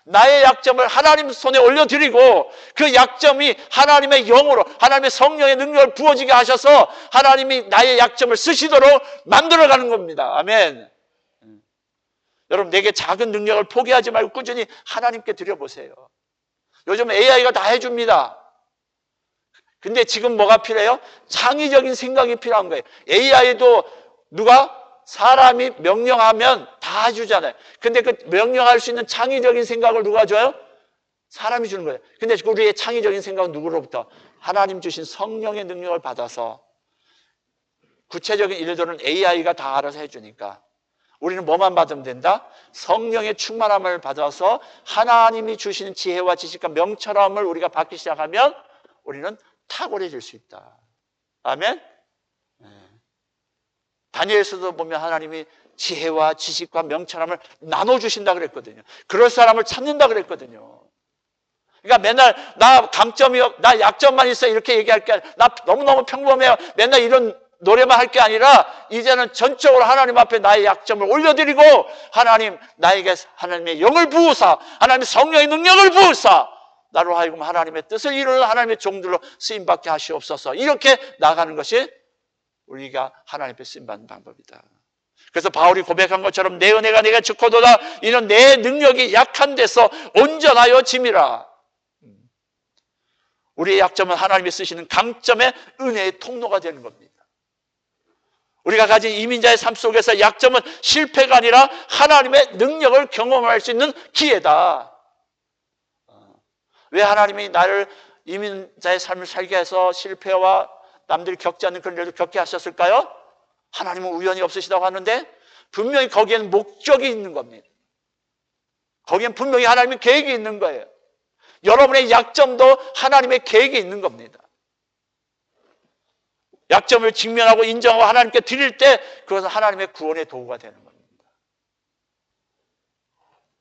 나의 약점을 하나님 손에 올려드리고 그 약점이 하나님의 영으로 하나님의 성령의 능력을 부어지게 하셔서 하나님이 나의 약점을 쓰시도록 만들어가는 겁니다. 아멘. 여러분 내게 작은 능력을 포기하지 말고 꾸준히 하나님께 드려보세요. 요즘 AI가 다 해줍니다. 근데 지금 뭐가 필요해요? 창의적인 생각이 필요한 거예요. AI도 누가? 사람이 명령하면 다 해주잖아요. 근데 그 명령할 수 있는 창의적인 생각을 누가 줘요? 사람이 주는 거예요. 근데 우리의 창의적인 생각은 누구로부터? 하나님 주신 성령의 능력을 받아서 구체적인 일들은 AI가 다 알아서 해주니까 우리는 뭐만 받으면 된다? 성령의 충만함을 받아서 하나님이 주시는 지혜와 지식과 명철함을 우리가 받기 시작하면 우리는 탁월해질 수 있다. 아멘? 다니엘서도 보면 하나님이 지혜와 지식과 명철함을 나눠주신다 그랬거든요. 그럴 사람을 찾는다 그랬거든요. 그러니까 맨날 나 약점만 있어 이렇게 얘기할 게 아니라 나 너무너무 평범해요. 맨날 이런 노래만 할 게 아니라 이제는 전적으로 하나님 앞에 나의 약점을 올려드리고 하나님 나에게 하나님의 영을 부으사 하나님의 성령의 능력을 부으사 나로 하여금 하나님의 뜻을 이루는 하나님의 종들로 쓰임받게 하시옵소서. 이렇게 나가는 것이 우리가 하나님 앞에 쓰임받는 방법이다. 그래서 바울이 고백한 것처럼 내 은혜가 내가 적고도다 이는 내 능력이 약한 데서 온전하여 짐이라. 우리의 약점은 하나님이 쓰시는 강점의 은혜의 통로가 되는 겁니다. 우리가 가진 이민자의 삶 속에서 약점은 실패가 아니라 하나님의 능력을 경험할 수 있는 기회다. 왜 하나님이 나를 이민자의 삶을 살게 해서 실패와 남들이 겪지 않는 그런 일을 겪게 하셨을까요? 하나님은 우연이 없으시다고 하는데 분명히 거기에는 목적이 있는 겁니다. 거기엔 분명히 하나님의 계획이 있는 거예요. 여러분의 약점도 하나님의 계획이 있는 겁니다. 약점을 직면하고 인정하고 하나님께 드릴 때 그것은 하나님의 구원의 도구가 되는 겁니다.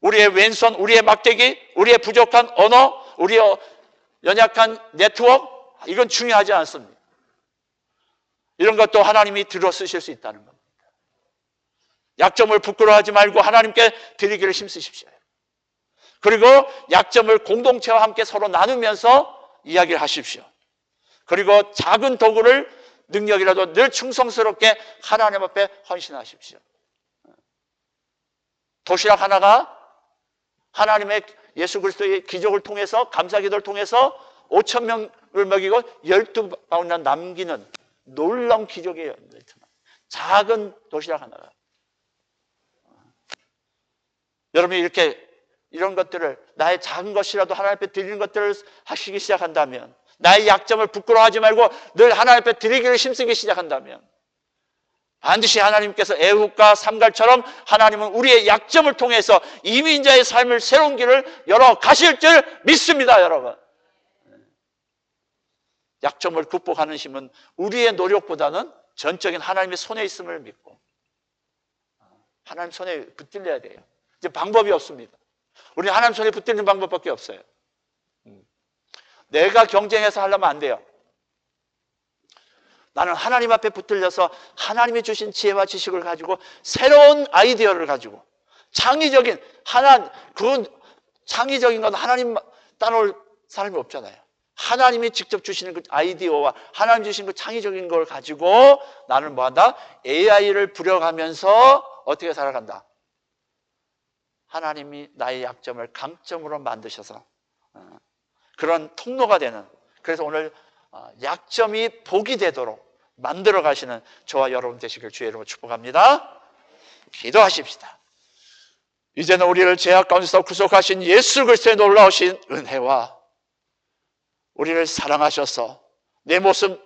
우리의 왼손, 우리의 막대기, 우리의 부족한 언어, 우리의 연약한 네트워크, 이건 중요하지 않습니다. 이런 것도 하나님이 들어 쓰실 수 있다는 겁니다. 약점을 부끄러워하지 말고 하나님께 드리기를 힘쓰십시오. 그리고 약점을 공동체와 함께 서로 나누면서 이야기를 하십시오. 그리고 작은 도구를 능력이라도 늘 충성스럽게 하나님 앞에 헌신하십시오. 도시락 하나가 하나님의 예수 그리스도의 기적을 통해서, 감사기도를 통해서 5,000명을 먹이고 12바구니나 남기는 놀라운 기적이에요. 작은 도시락 하나가. 여러분이 이런 것들을, 나의 작은 것이라도 하나님 앞에 드리는 것들을 하시기 시작한다면, 나의 약점을 부끄러워하지 말고 늘 하나님 앞에 드리기를 힘쓰기 시작한다면, 반드시 하나님께서 애굽과 삼갈처럼 하나님은 우리의 약점을 통해서 이민자의 삶을 새로운 길을 열어 가실 줄 믿습니다, 여러분. 약점을 극복하는 힘은 우리의 노력보다는 전적인 하나님의 손에 있음을 믿고 하나님 손에 붙들려야 돼요. 이제 방법이 없습니다. 우리는 하나님 손에 붙들리는 방법밖에 없어요. 내가 경쟁해서 하려면 안 돼요. 나는 하나님 앞에 붙들려서 하나님이 주신 지혜와 지식을 가지고 새로운 아이디어를 가지고 창의적인 그건 창의적인 건 하나님 따라올 사람이 없잖아요. 하나님이 직접 주시는 그 아이디어와 하나님 주신 그 창의적인 걸 가지고 나는 뭐한다? AI를 부려가면서 어떻게 살아간다? 하나님이 나의 약점을 강점으로 만드셔서 그런 통로가 되는, 그래서 오늘 약점이 복이 되도록 만들어 가시는 저와 여러분 되시길 주의 이름으로 축복합니다. 기도하십시다. 이제는 우리를 죄악 가운데서 구속하신 예수 그리스도의 놀라우신 은혜와 우리를 사랑하셔서 내 모습,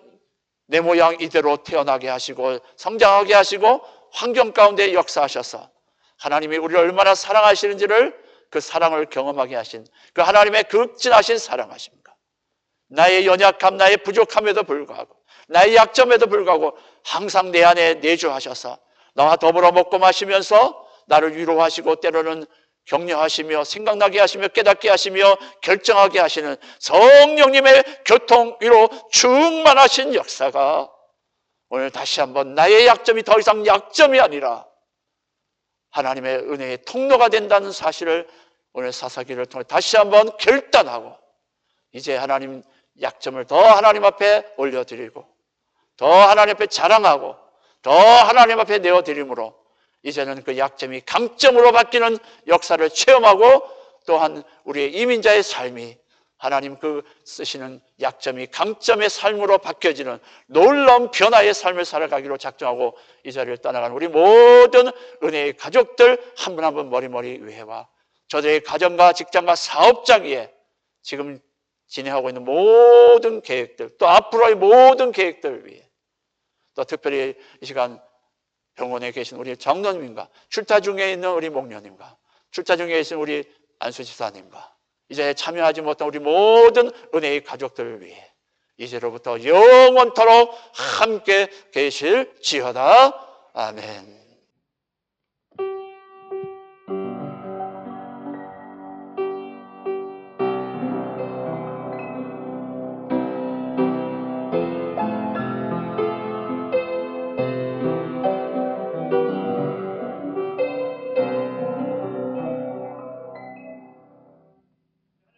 내 모양 이대로 태어나게 하시고 성장하게 하시고 환경 가운데 역사하셔서 하나님이 우리를 얼마나 사랑하시는지를, 그 사랑을 경험하게 하신 그 하나님의 극진하신 사랑하십니까? 나의 연약함, 나의 부족함에도 불구하고, 나의 약점에도 불구하고 항상 내 안에 내주하셔서 나와 더불어 먹고 마시면서 나를 위로하시고 때로는 격려하시며 생각나게 하시며 깨닫게 하시며 결정하게 하시는 성령님의 교통 위로 충만하신 역사가 오늘 다시 한번 나의 약점이 더 이상 약점이 아니라 하나님의 은혜의 통로가 된다는 사실을 오늘 사사기를 통해 다시 한번 결단하고, 이제 하나님 약점을 더 하나님 앞에 올려드리고 더 하나님 앞에 자랑하고 더 하나님 앞에 내어드림으로 이제는 그 약점이 강점으로 바뀌는 역사를 체험하고, 또한 우리의 이민자의 삶이 하나님 그 쓰시는 약점이 강점의 삶으로 바뀌어지는 놀라운 변화의 삶을 살아가기로 작정하고 이 자리를 떠나가는 우리 모든 은혜의 가족들 한 분 한 분 머리머리 위에와 저들의 가정과 직장과 사업장 위에 지금 진행하고 있는 모든 계획들, 또 앞으로의 모든 계획들 위에, 또 특별히 이 시간 병원에 계신 우리 장로님과 출타 중에 있는 우리 목녀님과 출타 중에 계신 우리 안수 집사님과 이제 참여하지 못한 우리 모든 은혜의 가족들을 위해 이제로부터 영원토록 함께 계실지어다. 아멘.